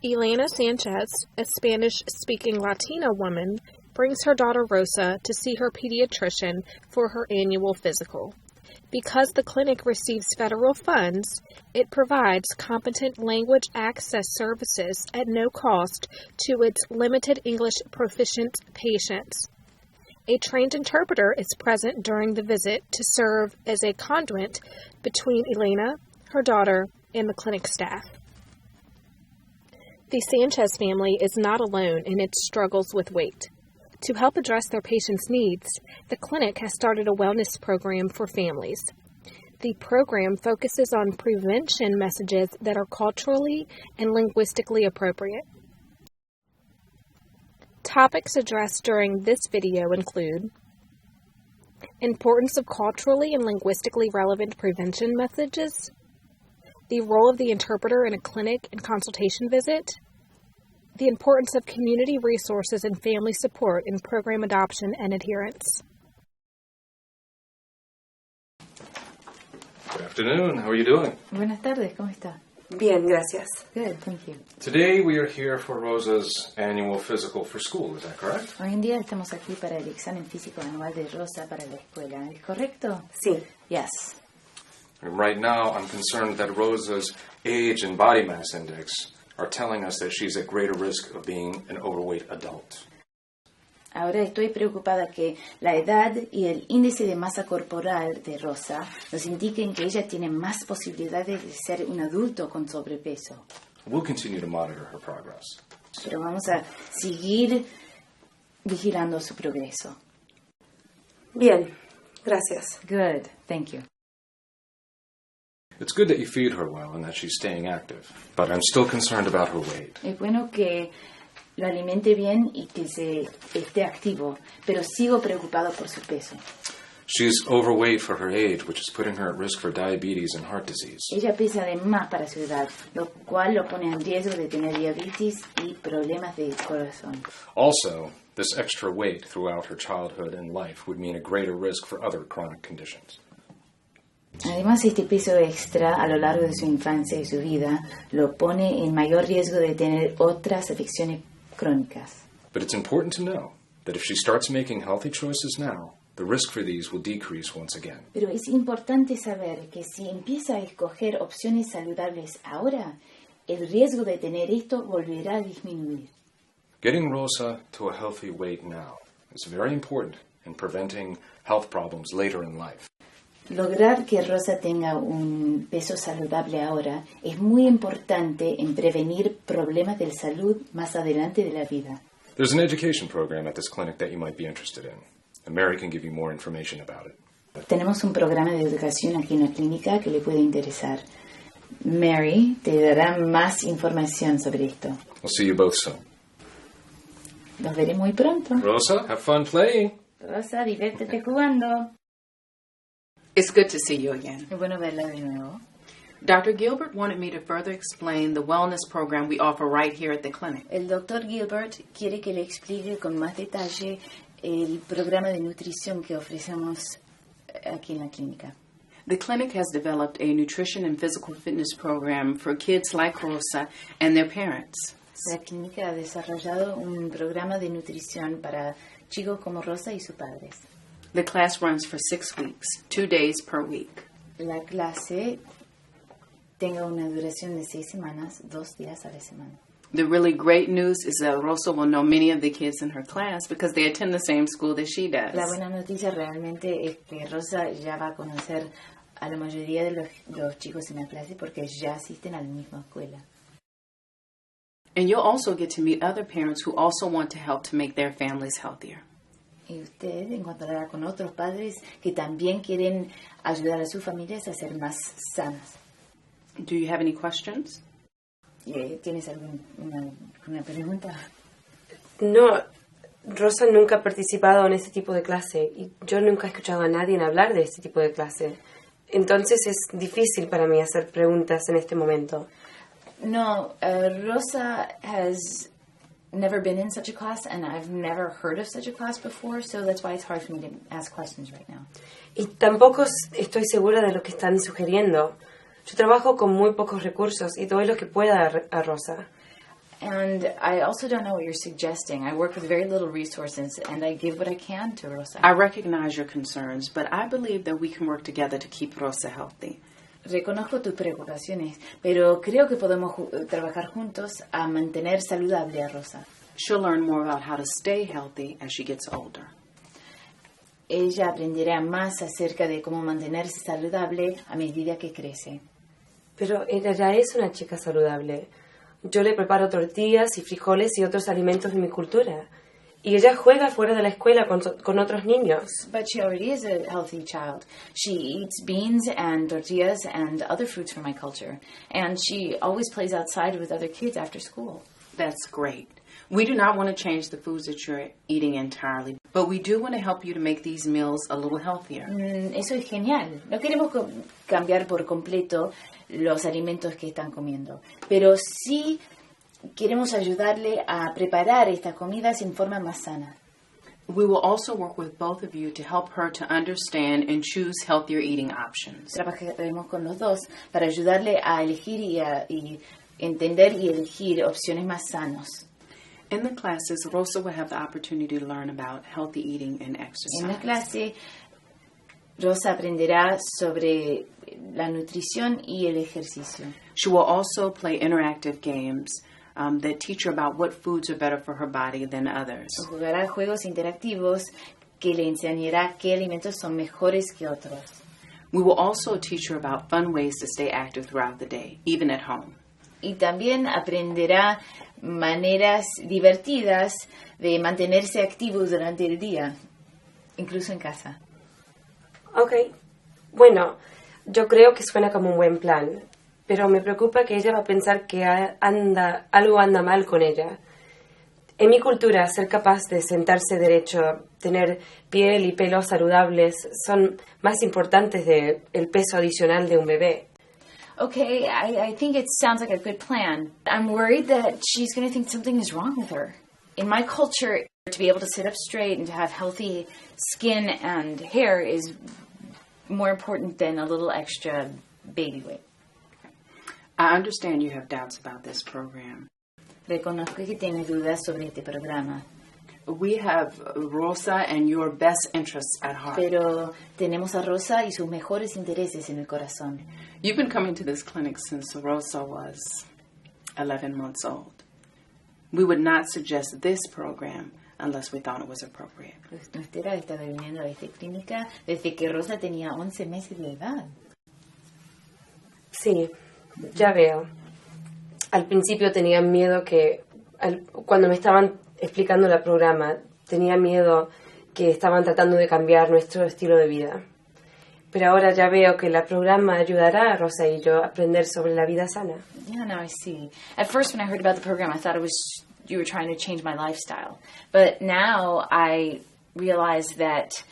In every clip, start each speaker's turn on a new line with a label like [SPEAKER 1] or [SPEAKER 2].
[SPEAKER 1] Elena Sanchez, a Spanish-speaking Latina woman, brings her daughter Rosa to see her pediatrician for her annual physical. Because the clinic receives federal funds, it provides competent language access services at no cost to its limited English proficient patients. A trained interpreter is present during the visit to serve as a conduit between Elena, her daughter, and the clinic staff. The Sanchez family is not alone in its struggles with weight. To help address their patients' needs, the clinic has started a wellness program for families. The program focuses on prevention messages that are culturally and linguistically appropriate. Topics addressed during this video include importance of culturally and linguistically relevant prevention messages, the role of the interpreter in a clinic and consultation visit, the importance of community resources and family support in program adoption and adherence.
[SPEAKER 2] Good afternoon. How are you doing?
[SPEAKER 3] Buenas tardes, ¿cómo está?
[SPEAKER 4] Bien, gracias.
[SPEAKER 3] Good, thank you.
[SPEAKER 2] Today we are here for Rosa's annual physical for school. Is that correct?
[SPEAKER 3] Hoy en día estamos aquí para el examen físico anual de Rosa para la escuela. ¿Es correcto?
[SPEAKER 4] Sí.
[SPEAKER 3] Yes.
[SPEAKER 2] And right now I'm concerned that Rosa's age and body mass index are telling us that she's at greater risk of being an overweight adult.
[SPEAKER 3] Ahora estoy preocupada que la edad y el índice de masa corporal de Rosa nos indiquen que ella tiene más posibilidades de ser un adulto con sobrepeso.
[SPEAKER 2] We'll continue to monitor her progress.
[SPEAKER 3] Pero vamos a seguir vigilando su progreso.
[SPEAKER 4] Bien, gracias.
[SPEAKER 3] Good, thank you.
[SPEAKER 2] It's good that you feed her well and that she's staying active, but I'm still concerned about her weight.
[SPEAKER 3] Es bueno que lo alimente bien y que se esté activo, pero sigo preocupado por su peso.
[SPEAKER 2] She's overweight for her age, which is putting her at risk for diabetes and heart disease.
[SPEAKER 3] Ella pesa de más para su edad, lo cual lo pone en riesgo de tener diabetes y problemas de corazón.
[SPEAKER 2] Also, this extra weight throughout her childhood and life would mean a greater risk for other chronic conditions.
[SPEAKER 3] Además, este peso extra a lo largo de su infancia y su vida lo pone en mayor riesgo de tener otras afecciones crónicas.
[SPEAKER 2] But it's important to know that if she starts making healthy choices now, the risk for these will decrease once again.
[SPEAKER 3] Pero es importante saber que si empieza a escoger opciones saludables ahora, el riesgo de tener esto volverá a disminuir.
[SPEAKER 2] Getting Rosa to a healthy weight now is very important in preventing health problems later in life.
[SPEAKER 3] Lograr que Rosa tenga un peso saludable ahora es muy importante en prevenir problemas de salud más adelante de la vida.
[SPEAKER 2] There's an education program at this clinic that you might be interested in, and Mary can give you more information about it.
[SPEAKER 3] Tenemos un programa de educación aquí en la clínica que le puede interesar. Mary te dará más información sobre esto.
[SPEAKER 2] We'll see you both soon.
[SPEAKER 3] Nos veremos muy pronto.
[SPEAKER 2] Rosa, have fun playing.
[SPEAKER 3] Rosa, diviértete jugando.
[SPEAKER 5] It's good to see you again.
[SPEAKER 3] Es bueno verla de nuevo.
[SPEAKER 5] Dr. Gilbert wanted me to further explain the wellness program we offer right here at the clinic.
[SPEAKER 3] El doctor Gilbert quiere que le explique con más detalle el programa de nutrición que ofrecemos aquí en la clínica.
[SPEAKER 5] The clinic has developed a nutrition and physical fitness program for kids like Rosa and their parents.
[SPEAKER 3] La clínica ha desarrollado un programa de nutrición para chicos como Rosa y sus padres.
[SPEAKER 5] The class runs for 6 weeks, 2 days per week.
[SPEAKER 3] La clase tenga una duración de 6 semanas, 2 días a la semana.
[SPEAKER 5] The really great news is that Rosa will know many of the kids in her class because they attend the same school that she does.
[SPEAKER 3] La buena noticia realmente es que Rosa ya va a conocer a la mayoría de los chicos en la clase porque ya asisten a la misma escuela.
[SPEAKER 5] And you'll also get to meet other parents who also want to help to make their families healthier.
[SPEAKER 3] Y usted encontrará con otros padres que también quieren ayudar a sus familias a ser más sanas.
[SPEAKER 5] Do you have any questions?
[SPEAKER 3] ¿Tienes alguna pregunta?
[SPEAKER 4] No, Rosa nunca ha participado en este tipo de clase y yo nunca he escuchado a nadie hablar de este tipo de clase. Entonces es difícil para mí hacer preguntas en este momento.
[SPEAKER 3] No, Rosa has never been in such a class, and I've never heard of such a class before, so that's why it's hard for me to ask questions right now.
[SPEAKER 4] Y tampoco estoy segura de lo que están sugiriendo. Yo trabajo con muy pocos recursos y doy lo que pueda a Rosa.
[SPEAKER 3] And I also don't know what you're suggesting. I work with very little resources, and I give what I can to Rosa.
[SPEAKER 5] I recognize your concerns, but I believe that we can work together to keep Rosa healthy.
[SPEAKER 3] Reconozco tus preocupaciones, pero creo que podemos trabajar juntos a mantener saludable a Rosa.
[SPEAKER 5] She'll learn more about how to stay healthy as she gets older.
[SPEAKER 3] Ella aprenderá más acerca de cómo mantenerse saludable a medida que crece.
[SPEAKER 4] Pero ella ya es una chica saludable. Yo le preparo tortillas y frijoles y otros alimentos de mi cultura. Y ella juega fuera de la escuela con otros niños.
[SPEAKER 3] But she already is a healthy child. She eats beans and tortillas and other foods from my culture. And she always plays outside with other kids after school.
[SPEAKER 5] That's great. We do not want to change the foods that you're eating entirely, but we do want to help you to make these meals a little healthier.
[SPEAKER 3] Eso es genial. No queremos cambiar por completo los alimentos que están comiendo, pero sí queremos ayudarle a preparar estas comidas en forma más sana.
[SPEAKER 5] We will also work with both of you to help her to understand and choose healthier eating options.
[SPEAKER 3] Trabajaremos con los dos para ayudarle a elegir y entender y elegir opciones más sanos.
[SPEAKER 5] In the classes, Rosa will have the opportunity to learn about healthy eating and exercise.
[SPEAKER 3] En la clase, Rosa aprenderá sobre la nutrición y el ejercicio.
[SPEAKER 5] She will also play interactive games that teach her about what foods are better for her body than others.
[SPEAKER 3] Jugará juegos interactivos que le enseñará qué alimentos son mejores que otros.
[SPEAKER 5] We will also teach her about fun ways to stay active throughout the day, even at home.
[SPEAKER 3] Y también aprenderá maneras divertidas de mantenerse activos durante el día, incluso en casa.
[SPEAKER 4] Ok. Bueno, yo creo que suena como un buen plan, pero me preocupa que ella va a pensar que algo anda mal con ella. En mi cultura, ser capaz de sentarse derecho, tener piel y pelo saludables son más importantes del peso adicional de un bebé.
[SPEAKER 3] Okay, I think it sounds like a good plan. I'm worried that she's going to think something is wrong with her. In my culture, to be able to sit up straight and to have healthy skin and hair is more important than a little extra baby weight.
[SPEAKER 5] I understand you have doubts about this program.
[SPEAKER 3] Reconozco que tiene dudas sobre este programa.
[SPEAKER 5] We have Rosa and your best interests at heart.
[SPEAKER 3] Pero tenemos a Rosa y sus mejores intereses en el corazón.
[SPEAKER 5] You've been coming to this clinic since Rosa was 11 months old. We would not suggest this program unless we thought it was appropriate.
[SPEAKER 3] Usted ha estado viniendo a esta clínica desde que Rosa tenía 11 meses de edad.
[SPEAKER 4] Sí, ya veo. Al principio tenía miedo cuando me estaban explicando el programa, tenía miedo que estaban tratando de cambiar nuestro estilo de vida. Pero ahora ya veo que el programa ayudará a Rosa y yo a aprender sobre la vida sana.
[SPEAKER 3] Yeah, now I see. At first, when I heard about the program, I thought you were trying to change my lifestyle. But now I realize that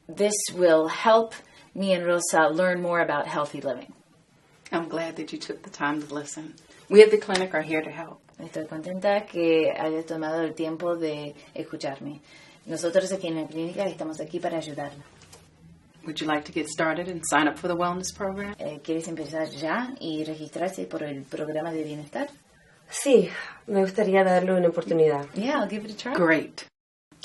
[SPEAKER 3] this will help me and Rosa learn more about healthy living.
[SPEAKER 5] I'm glad that you took the time to listen. We at the clinic are here to help.
[SPEAKER 3] Estoy contenta que haya tomado el tiempo de escucharme. Nosotros aquí en la clínica estamos aquí para ayudarla.
[SPEAKER 5] Would you like to get started and sign up for the wellness program?
[SPEAKER 3] ¿Quieres empezar ya y registrarse por el programa de bienestar?
[SPEAKER 4] Sí, me gustaría darle una oportunidad.
[SPEAKER 3] Yeah, I'll give it a try.
[SPEAKER 5] Great.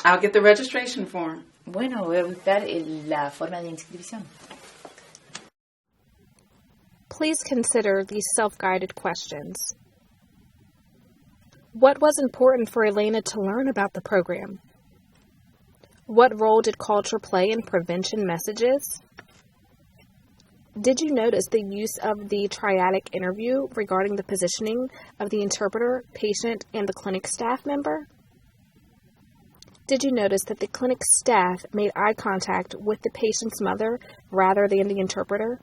[SPEAKER 5] I'll get the registration form.
[SPEAKER 3] Bueno, voy a buscar la forma de inscripción.
[SPEAKER 1] Please consider these self-guided questions. What was important for Elena to learn about the program? What role did culture play in prevention messages? Did you notice the use of the triadic interview regarding the positioning of the interpreter, patient, and the clinic staff member? Did you notice that the clinic staff made eye contact with the patient's mother rather than the interpreter?